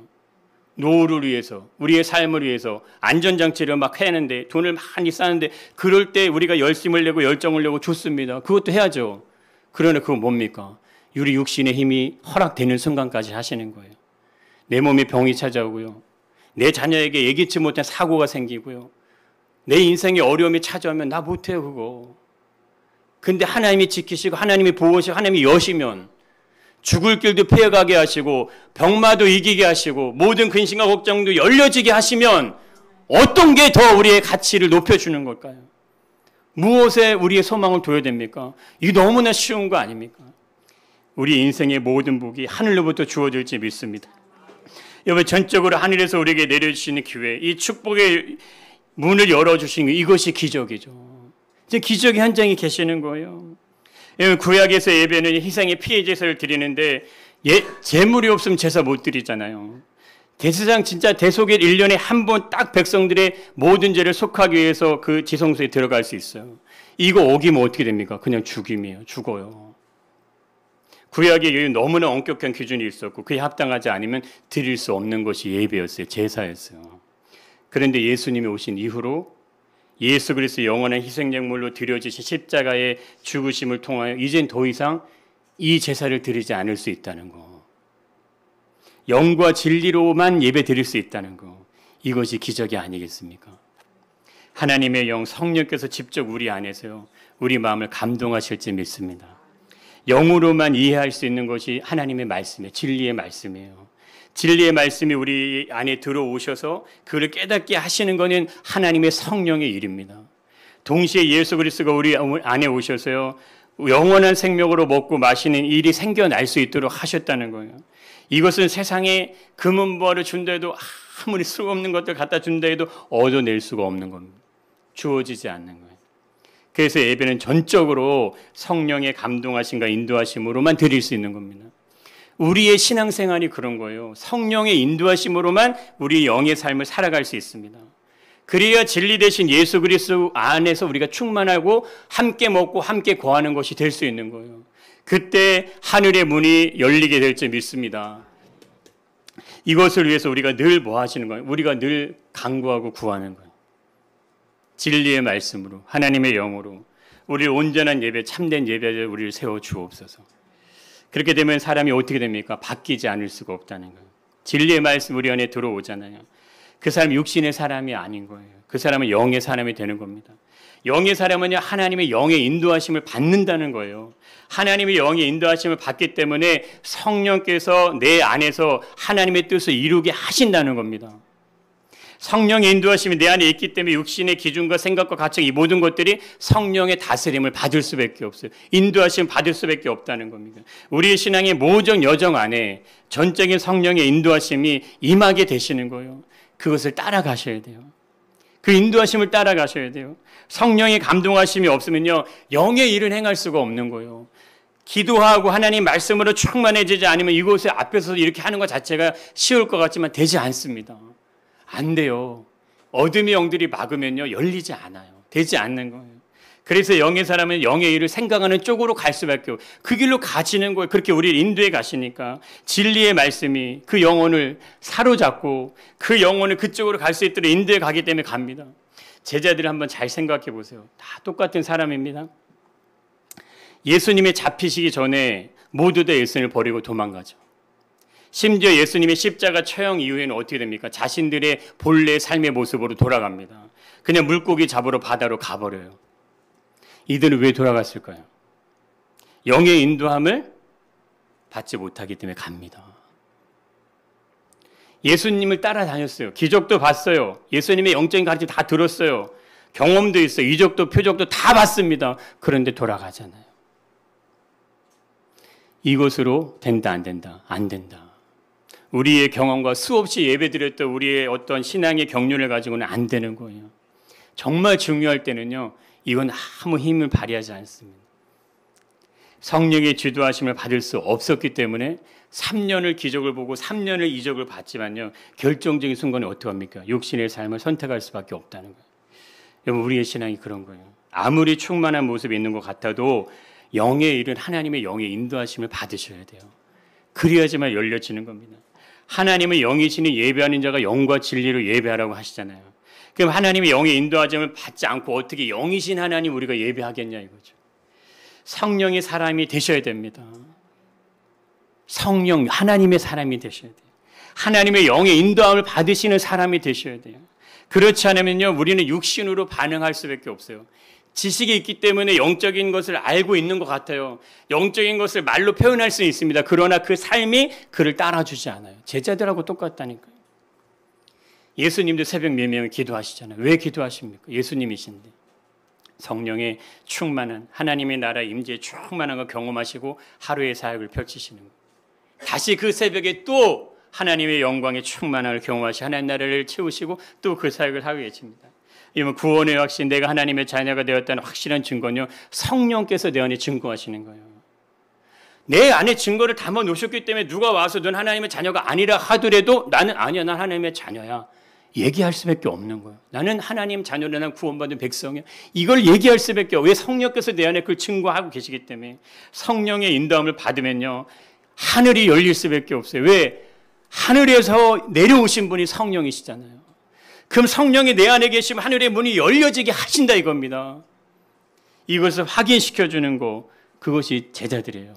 노후를 위해서, 우리의 삶을 위해서 안전장치를 막 해는데, 돈을 많이 싸는데, 그럴 때 우리가 열심을 내고 열정을 내고 좋습니다. 그것도 해야죠. 그러나 그건 뭡니까? 우리 육신의 힘이 허락되는 순간까지 하시는 거예요. 내 몸에 병이 찾아오고요. 내 자녀에게 예기치 못한 사고가 생기고요. 내 인생에 어려움이 찾아오면 나 못해요, 그거. 근데 하나님이 지키시고 하나님이 보호하시고 하나님이 여시면 죽을 길도 피해가게 하시고 병마도 이기게 하시고 모든 근심과 걱정도 열려지게 하시면 어떤 게 더 우리의 가치를 높여주는 걸까요? 무엇에 우리의 소망을 둬야 됩니까? 이게 너무나 쉬운 거 아닙니까? 우리 인생의 모든 복이 하늘로부터 주어질지 믿습니다. 여러분, 전적으로 하늘에서 우리에게 내려주시는 기회, 이 축복의 문을 열어주신 이것이 기적이죠. 이제 기적의 현장에 계시는 거예요. 구약에서 예배는 희생의 피해 제사를 드리는데 제물이 없으면 제사 못 드리잖아요. 대제사장 진짜 대속일 1년에 한 번 딱 백성들의 모든 죄를 속하기 위해서 그 지성소에 들어갈 수 있어요. 이거 어기면 어떻게 됩니까? 그냥 죽임이에요. 죽어요. 구약의 예배는 너무나 엄격한 기준이 있었고 그에 합당하지 않으면 드릴 수 없는 것이 예배였어요. 제사였어요. 그런데 예수님이 오신 이후로 예수 그리스도의 영원한 희생제물로 드려지신 십자가의 죽으심을 통하여 이젠 더 이상 이 제사를 드리지 않을 수 있다는 거. 영과 진리로만 예배 드릴 수 있다는 거. 이것이 기적이 아니겠습니까? 하나님의 영 성령께서 직접 우리 안에서요. 우리 마음을 감동하실 줄 믿습니다. 영으로만 이해할 수 있는 것이 하나님의 말씀이에요. 진리의 말씀이에요. 진리의 말씀이 우리 안에 들어오셔서 그를 깨닫게 하시는 것은 하나님의 성령의 일입니다. 동시에 예수 그리스도가 우리 안에 오셔서요. 영원한 생명으로 먹고 마시는 일이 생겨날 수 있도록 하셨다는 거예요. 이것은 세상에 금은보화를 준다 해도 아무리 쓸모없는 것들 갖다 준다 해도 얻어낼 수가 없는 겁니다. 주어지지 않는 거예요. 그래서 예배는 전적으로 성령의 감동하심과 인도하심으로만 드릴 수 있는 겁니다. 우리의 신앙생활이 그런 거예요. 성령의 인도하심으로만 우리 영의 삶을 살아갈 수 있습니다. 그래야 진리 대신 예수 그리스도 안에서 우리가 충만하고 함께 먹고 함께 거하는 것이 될 수 있는 거예요. 그때 하늘의 문이 열리게 될 줄 믿습니다. 이것을 위해서 우리가 늘 뭐 하시는 거예요? 우리가 늘 간구하고 구하는 거예요. 진리의 말씀으로 하나님의 영으로 우리를 온전한 예배 참된 예배를 우리를 세워 주옵소서. 그렇게 되면 사람이 어떻게 됩니까? 바뀌지 않을 수가 없다는 거예요. 진리의 말씀 우리 안에 들어오잖아요. 그 사람이 육신의 사람이 아닌 거예요. 그 사람은 영의 사람이 되는 겁니다. 영의 사람은요, 하나님의 영의 인도하심을 받는다는 거예요. 하나님의 영의 인도하심을 받기 때문에 성령께서 내 안에서 하나님의 뜻을 이루게 하신다는 겁니다. 성령의 인도하심이 내 안에 있기 때문에 육신의 기준과 생각과 가책 이 모든 것들이 성령의 다스림을 받을 수밖에 없어요. 인도하심을 받을 수밖에 없다는 겁니다. 우리의 신앙의 모든 여정 안에 전적인 성령의 인도하심이 임하게 되시는 거예요. 그것을 따라가셔야 돼요. 그 인도하심을 따라가셔야 돼요. 성령의 감동하심이 없으면요, 영의 일을 행할 수가 없는 거예요. 기도하고 하나님 말씀으로 충만해지지 않으면 이곳에 앞에서 이렇게 하는 것 자체가 쉬울 것 같지만 되지 않습니다. 안 돼요. 어둠의 영들이 막으면요, 열리지 않아요. 되지 않는 거예요. 그래서 영의 사람은 영의 일을 생각하는 쪽으로 갈 수밖에 없어요. 그 길로 가시는 거예요. 그렇게 우리를 인도해 가시니까 진리의 말씀이 그 영혼을 사로잡고 그 영혼을 그쪽으로 갈 수 있도록 인도해 가기 때문에 갑니다. 제자들을 한번 잘 생각해 보세요. 다 똑같은 사람입니다. 예수님의 잡히시기 전에 모두 다 예수님을 버리고 도망가죠. 심지어 예수님의 십자가 처형 이후에는 어떻게 됩니까? 자신들의 본래 삶의 모습으로 돌아갑니다. 그냥 물고기 잡으러 바다로 가버려요. 이들은 왜 돌아갔을까요? 영의 인도함을 받지 못하기 때문에 갑니다. 예수님을 따라다녔어요. 기적도 봤어요. 예수님의 영적인 가르침 다 들었어요. 경험도 있어요. 이적도 표적도 다 봤습니다. 그런데 돌아가잖아요. 이것으로 된다 안 된다? 안 된다. 우리의 경험과 수없이 예배드렸던 우리의 어떤 신앙의 경륜을 가지고는 안 되는 거예요. 정말 중요할 때는요, 이건 아무 힘을 발휘하지 않습니다. 성령의 주도하심을 받을 수 없었기 때문에 3년을 기적을 보고 3년을 이적을 봤지만요, 결정적인 순간에 어떻게 합니까? 육신의 삶을 선택할 수밖에 없다는 거예요. 여러분, 우리의 신앙이 그런 거예요. 아무리 충만한 모습이 있는 것 같아도 영의 일은 하나님의 영의 인도하심을 받으셔야 돼요. 그래야지만 열려지는 겁니다. 하나님의 영이시니 예배하는 자가 영과 진리로 예배하라고 하시잖아요. 그럼 하나님의 영의 인도하심을 받지 않고 어떻게 영이신 하나님 우리가 예배하겠냐 이거죠. 성령의 사람이 되셔야 됩니다. 성령, 하나님의 사람이 되셔야 돼요. 하나님의 영의 인도함을 받으시는 사람이 되셔야 돼요. 그렇지 않으면요, 우리는 육신으로 반응할 수밖에 없어요. 지식이 있기 때문에 영적인 것을 알고 있는 것 같아요. 영적인 것을 말로 표현할 수 있습니다. 그러나 그 삶이 그를 따라주지 않아요. 제자들하고 똑같다니까요. 예수님도 새벽 몇 명을 기도하시잖아요. 왜 기도하십니까? 예수님이신데. 성령의 충만한 하나님의 나라 임재에 충만한 걸 경험하시고 하루의 사역을 펼치시는 거예요. 다시 그 새벽에 또 하나님의 영광의 충만함을 경험하시 하나님 나라를 채우시고 또 그 사역을 하고 계십니다. 이러면 구원의 확신, 내가 하나님의 자녀가 되었다는 확실한 증거는요, 성령께서 내 안에 증거하시는 거예요. 내 안에 증거를 담아 놓으셨기 때문에 누가 와서 넌 하나님의 자녀가 아니라 하더라도 나는 아니야, 난 하나님의 자녀야. 얘기할 수밖에 없는 거예요. 나는 하나님 자녀로 난 구원받은 백성이야. 이걸 얘기할 수밖에 없어요. 왜? 성령께서 내 안에 그걸 증거하고 계시기 때문에. 성령의 인도함을 받으면요, 하늘이 열릴 수밖에 없어요. 왜? 하늘에서 내려오신 분이 성령이시잖아요. 그럼 성령이 내 안에 계시면 하늘의 문이 열려지게 하신다 이겁니다. 이것을 확인시켜주는 거, 그것이 제자들이에요.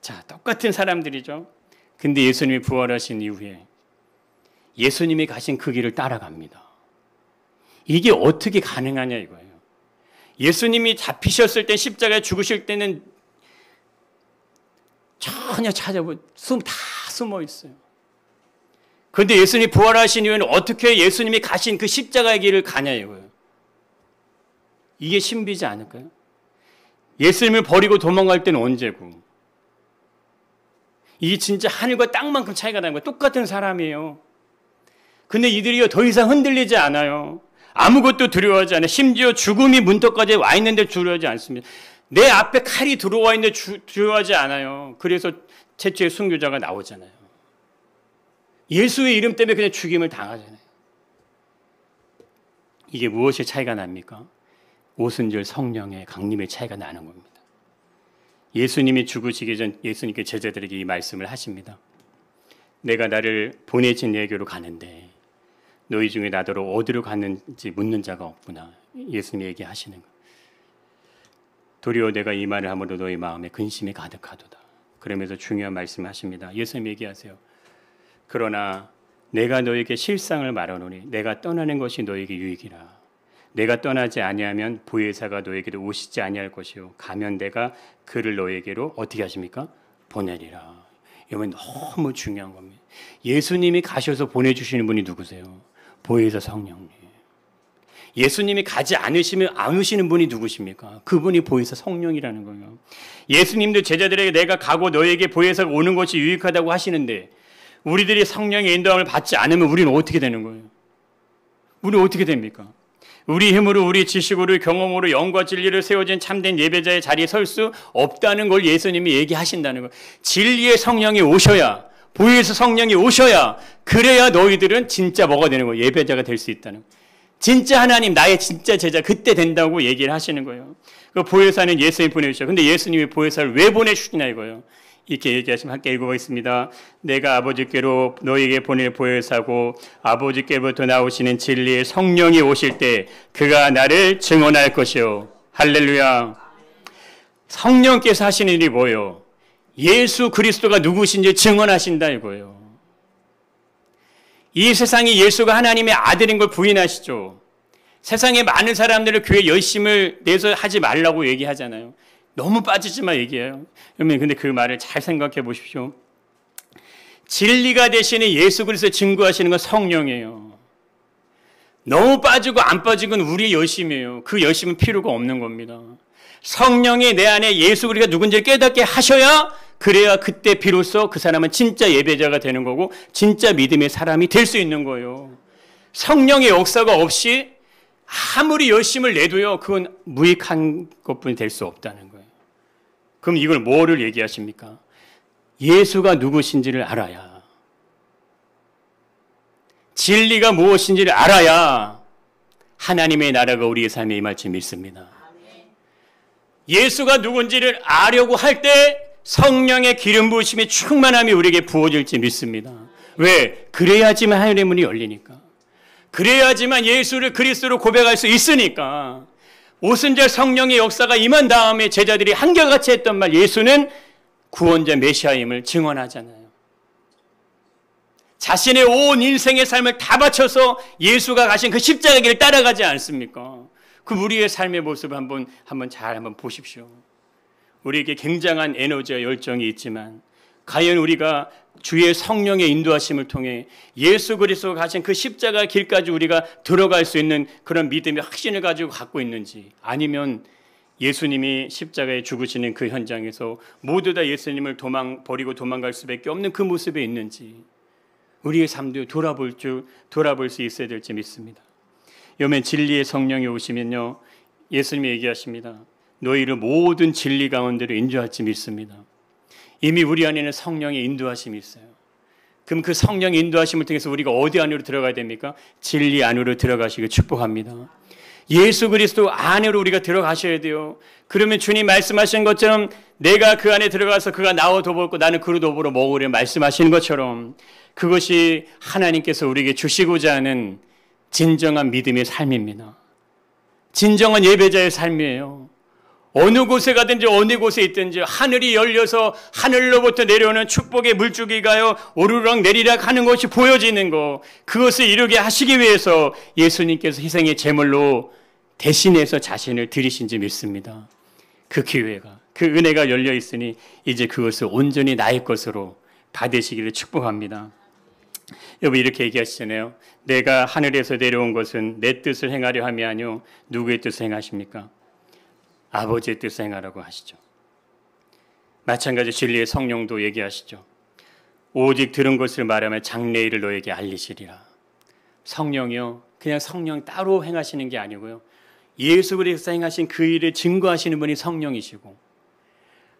자, 똑같은 사람들이죠. 근데 예수님이 부활하신 이후에 예수님이 가신 그 길을 따라갑니다. 이게 어떻게 가능하냐 이거예요. 예수님이 잡히셨을 때, 십자가에 죽으실 때는 전혀 다 숨어 있어요. 그런데 예수님이 부활하신 이후에는 어떻게 예수님이 가신 그 십자가의 길을 가냐 이거예요. 이게 신비지 않을까요? 예수님을 버리고 도망갈 때는 언제고. 이게 진짜 하늘과 땅만큼 차이가 나는 거예요. 똑같은 사람이에요. 근데 이들이 더 이상 흔들리지 않아요. 아무것도 두려워하지 않아요. 심지어 죽음이 문턱까지 와 있는데 두려워하지 않습니다. 내 앞에 칼이 들어와 있는데 두려워하지 않아요. 그래서 최초의 순교자가 나오잖아요. 예수의 이름 때문에 그냥 죽임을 당하잖아요. 이게 무엇이 차이가 납니까? 오순절 성령의 강림의 차이가 나는 겁니다. 예수님이 죽으시기 전 예수님께 제자들에게 이 말씀을 하십니다. 내가 나를 보내신 예교로 가는데 너희 중에 나더러 어디로 갔는지 묻는 자가 없구나. 예수님이 얘기하시는 거. 도리어 내가 이 말을 함으로 너희 마음에 근심이 가득하도다. 그러면서 중요한 말씀을 하십니다. 예수님 얘기하세요. 그러나 내가 너에게 실상을 말하노니 내가 떠나는 것이 너에게 유익이라. 내가 떠나지 아니하면 보혜사가 너에게로 오시지 아니할 것이요 가면 내가 그를 너에게로 어떻게 하십니까? 보내리라. 이건 너무 중요한 겁니다. 예수님이 가셔서 보내주시는 분이 누구세요? 보혜사 성령님. 예수님이 가지 않으시면 안 오시는 분이 누구십니까? 그분이 보혜사 성령이라는 거예요. 예수님도 제자들에게 내가 가고 너에게 보혜사가 오는 것이 유익하다고 하시는데 우리들이 성령의 인도함을 받지 않으면 우리는 어떻게 되는 거예요? 우리는 어떻게 됩니까? 우리 힘으로, 우리 지식으로, 경험으로 영과 진리를 세워진 참된 예배자의 자리에 설 수 없다는 걸 예수님이 얘기하신다는 거예요. 진리의 성령이 오셔야, 보혜사 성령이 오셔야, 그래야 너희들은 진짜 뭐가 되는 거예요? 예배자가 될 수 있다는 거예요. 진짜 하나님, 나의 진짜 제자, 그때 된다고 얘기를 하시는 거예요. 그 보혜사는 예수님이 보내주셔요. 근데 예수님이 보혜사를 왜 보내주시냐 이거예요. 이렇게 얘기하시면 함께 읽어보겠습니다. 내가 아버지께로 너에게 보낼 보혜사고 아버지께부터 나오시는 진리의 성령이 오실 때 그가 나를 증언할 것이요. 할렐루야. 성령께서 하시는 일이 뭐예요? 예수 그리스도가 누구신지 증언하신다 이거예요. 이 세상이 예수가 하나님의 아들인 걸 부인하시죠. 세상에 많은 사람들을 교회 열심을 내서 하지 말라고 얘기하잖아요. 너무 빠지지만 얘기해요. 여러분, 근데 그 말을 잘 생각해 보십시오. 진리가 되시는 예수 그리스도 증거하시는 건 성령이에요. 너무 빠지고 안 빠지건 우리의 열심이에요. 그 열심은 필요가 없는 겁니다. 성령이 내 안에 예수 그리스도가 누군지 깨닫게 하셔야, 그래야 그때 비로소 그 사람은 진짜 예배자가 되는 거고 진짜 믿음의 사람이 될 수 있는 거예요. 성령의 역사가 없이 아무리 열심을 내도요, 그건 무익한 것뿐이 될 수 없다는 거예요. 그럼 이걸 뭐를 얘기하십니까? 예수가 누구신지를 알아야, 진리가 무엇인지를 알아야 하나님의 나라가 우리의 삶에 임할 줄 믿습니다. 예수가 누군지를 아려고 할 때 성령의 기름 부으심의 충만함이 우리에게 부어질지 믿습니다. 왜? 그래야지만 하늘의 문이 열리니까. 그래야지만 예수를 그리스도로 고백할 수 있으니까. 오순절 성령의 역사가 임한 다음에 제자들이 한결같이 했던 말, 예수는 구원자 메시아임을 증언하잖아요. 자신의 온 인생의 삶을 다 바쳐서 예수가 가신 그 십자가의 길을 따라가지 않습니까? 그 우리의 삶의 모습을 한번 보십시오. 우리에게 굉장한 에너지와 열정이 있지만 과연 우리가 주의 성령의 인도하심을 통해 예수 그리스도가 가신 그 십자가 길까지 우리가 들어갈 수 있는 그런 믿음의 확신을 가지고 갖고 있는지, 아니면 예수님이 십자가에 죽으시는 그 현장에서 모두 다 예수님을 버리고 도망갈 수밖에 없는 그 모습에 있는지, 우리의 삶도 돌아볼 수 있어야 될지 믿습니다. 여러분, 진리의 성령이 오시면요, 예수님이 얘기하십니다. 너희를 모든 진리 가운데로 인도할지 믿습니다. 이미 우리 안에는 성령의 인도하심이 있어요. 그럼 그 성령 인도하심을 통해서 우리가 어디 안으로 들어가야 됩니까? 진리 안으로 들어가시길 축복합니다. 예수 그리스도 안으로 우리가 들어가셔야 돼요. 그러면 주님 말씀하신 것처럼 내가 그 안에 들어가서 그가 나와 도보고 나는 그로 도보로 먹으려 말씀하시는 것처럼 그것이 하나님께서 우리에게 주시고자 하는 진정한 믿음의 삶입니다. 진정한 예배자의 삶이에요. 어느 곳에 가든지 어느 곳에 있든지 하늘이 열려서 하늘로부터 내려오는 축복의 물줄기가요 오르락 내리락 하는 것이 보여지는 것, 그것을 이루게 하시기 위해서 예수님께서 희생의 제물로 대신해서 자신을 드리신 줄 믿습니다. 그 기회가, 그 은혜가 열려 있으니 이제 그것을 온전히 나의 것으로 받으시기를 축복합니다. 여러분 이렇게 얘기하시잖아요. 내가 하늘에서 내려온 것은 내 뜻을 행하려 함이 아니요 누구의 뜻을 행하십니까? 아버지의 뜻을 행하라고 하시죠. 마찬가지 진리의 성령도 얘기하시죠. 오직 들은 것을 말하면 장래일을 너에게 알리시리라. 성령이요, 그냥 성령 따로 행하시는 게 아니고요, 예수 그리스도께서 행하신 그 일을 증거하시는 분이 성령이시고,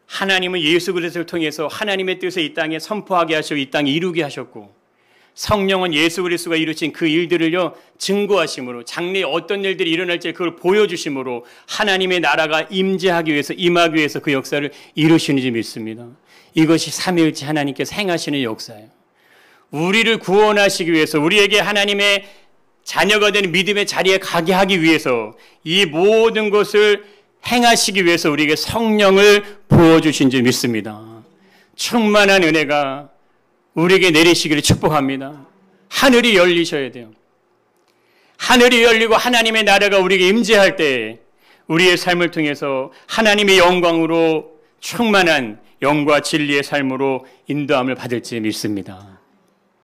하나님은 예수 그리스도를 통해서 하나님의 뜻을 이 땅에 선포하게 하시고 이 땅에 이루게 하셨고, 성령은 예수 그리스도가 이루신 그 일들을요 증거하심으로, 장래에 어떤 일들이 일어날지 그걸 보여주심으로 하나님의 나라가 임재하기 위해서, 임하기 위해서 그 역사를 이루시는지 믿습니다. 이것이 삼위일체 하나님께서 행하시는 역사예요. 우리를 구원하시기 위해서, 우리에게 하나님의 자녀가 되는 믿음의 자리에 가게 하기 위해서, 이 모든 것을 행하시기 위해서 우리에게 성령을 부어주신 줄 믿습니다. 충만한 은혜가 우리에게 내리시기를 축복합니다. 하늘이 열리셔야 돼요. 하늘이 열리고 하나님의 나라가 우리에게 임재할 때 우리의 삶을 통해서 하나님의 영광으로 충만한 영과 진리의 삶으로 인도함을 받을지 믿습니다.